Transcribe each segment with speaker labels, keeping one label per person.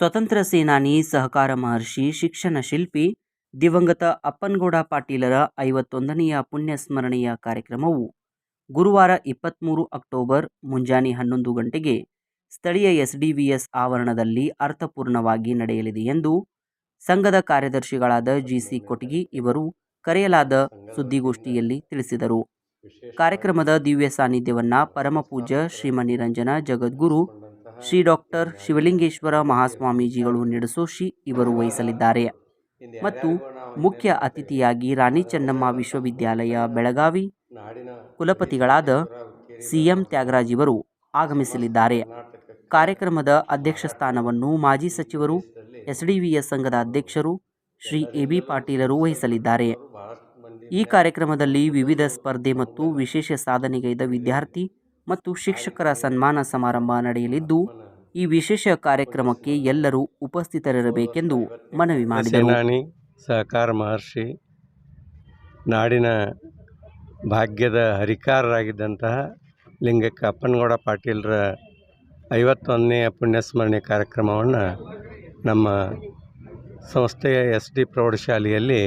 Speaker 1: ಸ್ವತಂತ್ರ ಸೇನಾನಿ, ಸಹಕಾರ ಮಹರ್ಷಿ, ಶಿಕ್ಷಣ ಶಿಲ್ಪಿ ದಿವಂಗತ ಅಪ್ಪನಗೌಡ ಪಾಟೀಲರ 51ನೆಯ ಪುಣ್ಯಸ್ಮರಣೆಯ ಕಾರ್ಯಕ್ರಮವು ಗುರುವಾರ 23 ಅಕ್ಟೋಬರ್ ಮುಂಜಾನೆ 11 ಗಂಟೆಗೆ ಸ್ಥಳೀಯ ಎಸ್ಡಿವಿಎಸ್ ಆವರಣದಲ್ಲಿ ಅರ್ಥಪೂರ್ಣವಾಗಿ ನಡೆಯಲಿದೆ ಎಂದು ಸಂಘದ ಕಾರ್ಯದರ್ಶಿಗಳಾದ ಜಿಸಿ ಕೊಟಗಿ ಇವರು ಕರೆಯಲಾದ ಸುದ್ದಿಗೋಷ್ಠಿಯಲ್ಲಿ ತಿಳಿಸಿದರು. ಕಾರ್ಯಕ್ರಮದ ದಿವ್ಯ ಸಾನ್ನಿಧ್ಯವನ್ನ ಪರಮಪೂಜ್ಯ ಶ್ರೀಮನಿರಂಜನ ಜಗದ್ಗುರು ಶ್ರೀ ಡಾಕ್ಟರ್ ಶಿವಲಿಂಗೇಶ್ವರ ಮಹಾಸ್ವಾಮೀಜಿಗಳು ನಡೆಸೋಶಿ ಇವರು ವಹಿಸಲಿದ್ದಾರೆ ಮತ್ತು ಮುಖ್ಯ ಅತಿಥಿಯಾಗಿ ರಾಣಿ ಚೆನ್ನಮ್ಮ ವಿಶ್ವವಿದ್ಯಾಲಯ ಬೆಳಗಾವಿ ಕುಲಪತಿಗಳಾದ ಸಿಎಂ ತ್ಯಾಗರಾಜ್ ಇವರು ಆಗಮಿಸಲಿದ್ದಾರೆ. ಕಾರ್ಯಕ್ರಮದ ಅಧ್ಯಕ್ಷ ಸ್ಥಾನವನ್ನು ಮಾಜಿ ಸಚಿವರು, ಎಸ್ಡಿವಿಎಸ್ ಸಂಘದ ಅಧ್ಯಕ್ಷರು ಶ್ರೀ ಎಬಿ ಪಾಟೀಲರು ವಹಿಸಲಿದ್ದಾರೆ. ಈ ಕಾರ್ಯಕ್ರಮದಲ್ಲಿ ವಿವಿಧ ಸ್ಪರ್ಧೆ ಮತ್ತು ವಿಶೇಷ ಸಾಧನೆಗೈದ ವಿದ್ಯಾರ್ಥಿ ಮತ್ತು ಶಿಕ್ಷಕರ ಸನ್ಮಾನ ಸಮಾರಂಭ ನಡೆಯಲಿದ್ದು, ಈ ವಿಶೇಷ ಕಾರ್ಯಕ್ರಮಕ್ಕೆ ಎಲ್ಲರೂ ಉಪಸ್ಥಿತರಿರಬೇಕೆಂದು ಮನವಿ ಮಾಡಿದರು.
Speaker 2: ಸೇನಾನಿ, ಸಹಕಾರ ಮಹರ್ಷಿ, ನಾಡಿನ ಭಾಗ್ಯದ ಹರಿಕಾರರಾಗಿದ್ದಂತಹ ಲಿಂಗಕ್ಕ ಅಪ್ಪನಗೌಡ ಪಾಟೀಲರ 51ನೆಯ ಪುಣ್ಯಸ್ಮರಣೆ ಕಾರ್ಯಕ್ರಮವನ್ನು ನಮ್ಮ ಸಂಸ್ಥೆಯ SD ಪ್ರೌಢಶಾಲೆಯಲ್ಲಿ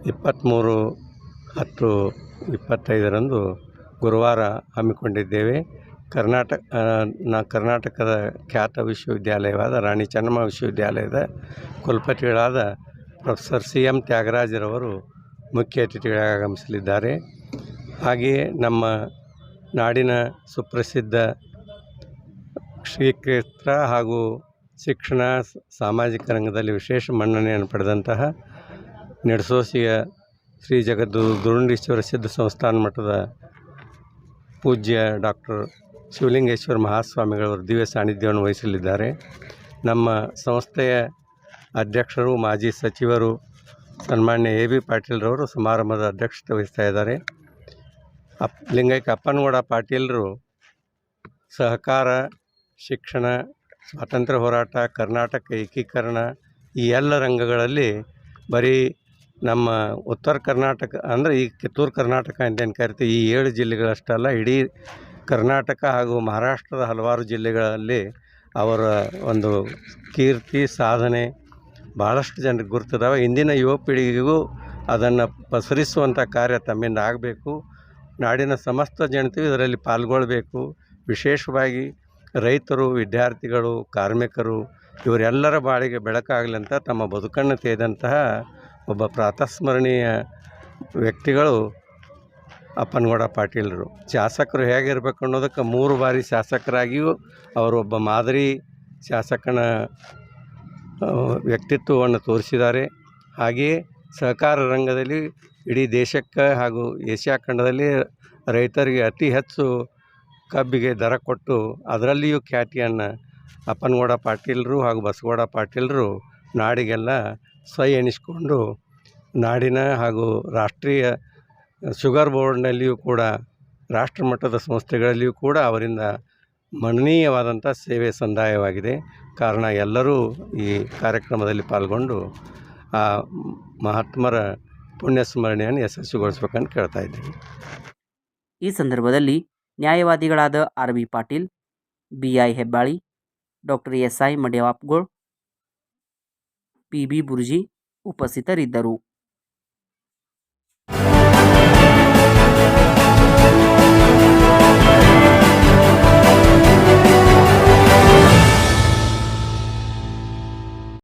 Speaker 2: 23/10/25ರಂದು ಗುರುವಾರ ಹಮ್ಮಿಕೊಂಡಿದ್ದೇವೆ. ಕರ್ನಾಟಕದ ಖ್ಯಾತ ವಿಶ್ವವಿದ್ಯಾಲಯವಾದ ರಾಣಿ ಚೆನ್ನಮ್ಮ ವಿಶ್ವವಿದ್ಯಾಲಯದ ಕುಲಪತಿಗಳಾದ ಪ್ರೊಫೆಸರ್ CM ತ್ಯಾಗರಾಜರವರು ಮುಖ್ಯ ಅತಿಥಿಗಳಾಗಿ ಆಗಮಿಸಲಿದ್ದಾರೆ. ಹಾಗೆಯೇ ನಮ್ಮ ನಾಡಿನ ಸುಪ್ರಸಿದ್ಧ ಶ್ರೀಕ್ಷೇತ್ರ ಹಾಗೂ ಶಿಕ್ಷಣ ಸಾಮಾಜಿಕ ರಂಗದಲ್ಲಿ ವಿಶೇಷ ಮನ್ನಣೆಯನ್ನು ಪಡೆದಂತಹ ನಿಡಸೋಸಿಯ ಶ್ರೀ ಜಗದ್ಗುರುಂಡೀಶ್ವರ ಸಿದ್ಧ ಸಂಸ್ಥಾನ ಮಠದ ಪೂಜ್ಯ ಡಾಕ್ಟರ್ ಶಿವಲಿಂಗೇಶ್ವರ ಮಹಾಸ್ವಾಮಿಗಳವರು ದಿವ್ಯ ಸಾನ್ನಿಧ್ಯವನ್ನು ವಹಿಸಲಿದ್ದಾರೆ. ನಮ್ಮ ಸಂಸ್ಥೆಯ ಅಧ್ಯಕ್ಷರು, ಮಾಜಿ ಸಚಿವರು ಸನ್ಮಾನ್ಯ ಎ ಬಿ ಪಾಟೀಲ್ರವರು ಸಮಾರಂಭದ ಅಧ್ಯಕ್ಷತೆ ವಹಿಸ್ತಾ ಇದ್ದಾರೆ. ಲಿಂಗೈಕ್ಯ ಅಪ್ಪನಗೌಡ ಪಾಟೀಲರು ಸಹಕಾರ, ಶಿಕ್ಷಣ, ಸ್ವಾತಂತ್ರ್ಯ ಹೋರಾಟ, ಕರ್ನಾಟಕ ಏಕೀಕರಣ ಈ ಎಲ್ಲ ರಂಗಗಳಲ್ಲಿ ಬರೀ ನಮ್ಮ ಉತ್ತರ ಕರ್ನಾಟಕ ಅಂದರೆ ಈ ಕಿತ್ತೂರು ಕರ್ನಾಟಕ ಅಂತೇನು ಕರಿತೀವಿ, ಈ 7 ಜಿಲ್ಲೆಗಳಷ್ಟಲ್ಲ, ಇಡೀ ಕರ್ನಾಟಕ ಹಾಗೂ ಮಹಾರಾಷ್ಟ್ರದ ಹಲವಾರು ಜಿಲ್ಲೆಗಳಲ್ಲಿ ಅವರ ಒಂದು ಕೀರ್ತಿ ಸಾಧನೆ ಭಾಳಷ್ಟು ಜನರಿಗೆ ಗುರುತಿದ್ದಾವೆ. ಇಂದಿನ ಯುವ ಪೀಳಿಗೆಗೂ ಅದನ್ನು ಪಸರಿಸುವಂಥ ಕಾರ್ಯ ತಮ್ಮಿಂದ ಆಗಬೇಕು. ನಾಡಿನ ಸಮಸ್ತ ಜನತೆಯು ಇದರಲ್ಲಿ ಪಾಲ್ಗೊಳ್ಳಬೇಕು. ವಿಶೇಷವಾಗಿ ರೈತರು, ವಿದ್ಯಾರ್ಥಿಗಳು, ಕಾರ್ಮಿಕರು ಇವರೆಲ್ಲರ ಬಾಳಿಗೆ ಬೆಳಕಾಗಲಿ ಅಂತ ತಮ್ಮ ಬದುಕನ್ನು ತೆಗೆದಂತಹ ಒಬ್ಬ ಪ್ರಾತಸ್ಮರಣೀಯ ವ್ಯಕ್ತಿಗಳು ಅಪ್ಪನಗೌಡ ಪಾಟೀಲರು. ಶಾಸಕರು ಹೇಗಿರಬೇಕು ಅನ್ನೋದಕ್ಕೆ 3 ಬಾರಿ ಶಾಸಕರಾಗಿಯೂ ಅವರು ಒಬ್ಬ ಮಾದರಿ ಶಾಸಕನ ವ್ಯಕ್ತಿತ್ವವನ್ನು ತೋರಿಸಿದ್ದಾರೆ. ಹಾಗೆಯೇ ಸಹಕಾರ ರಂಗದಲ್ಲಿ ಇಡೀ ದೇಶಕ್ಕೆ ಹಾಗೂ ಏಷ್ಯಾ ಖಂಡದಲ್ಲಿ ರೈತರಿಗೆ ಅತಿ ಹೆಚ್ಚು ಕಬ್ಬಿಗೆ ದರ ಕೊಟ್ಟು ಅದರಲ್ಲಿಯೂ ಖ್ಯಾತಿಯನ್ನು ಅಪ್ಪನಗೌಡ ಪಾಟೀಲರು ಹಾಗೂ ಬಸಗೌಡ ಪಾಟೀಲರು ನಾಡಿಗೆಲ್ಲ ಸೈ ಎನಿಸಿಕೊಂಡು ನಾಡಿನ ಹಾಗೂ ರಾಷ್ಟ್ರೀಯ ಶುಗರ್ ಬೋರ್ಡ್ನಲ್ಲಿಯೂ ಕೂಡ ರಾಷ್ಟ್ರಮಟ್ಟದ ಸಂಸ್ಥೆಗಳಲ್ಲಿಯೂ ಕೂಡ ಅವರಿಂದ ಮನನೀಯವಾದಂಥ ಸೇವೆ ಸಂದಾಯವಾಗಿದೆ. ಕಾರಣ ಎಲ್ಲರೂ ಈ ಕಾರ್ಯಕ್ರಮದಲ್ಲಿ ಪಾಲ್ಗೊಂಡು ಆ ಮಹಾತ್ಮರ ಪುಣ್ಯಸ್ಮರಣೆಯನ್ನು ಯಶಸ್ವಿಗೊಳಿಸ್ಬೇಕಂತ ಕೇಳ್ತಾ ಇದ್ದೀವಿ.
Speaker 1: ಈ ಸಂದರ್ಭದಲ್ಲಿ ನ್ಯಾಯವಾದಿಗಳಾದ RB Patil, BI Hebbali, doctor SI Madyawapgol, PB Burji ಉಪಸ್ಥಿತರಿದ್ದರು.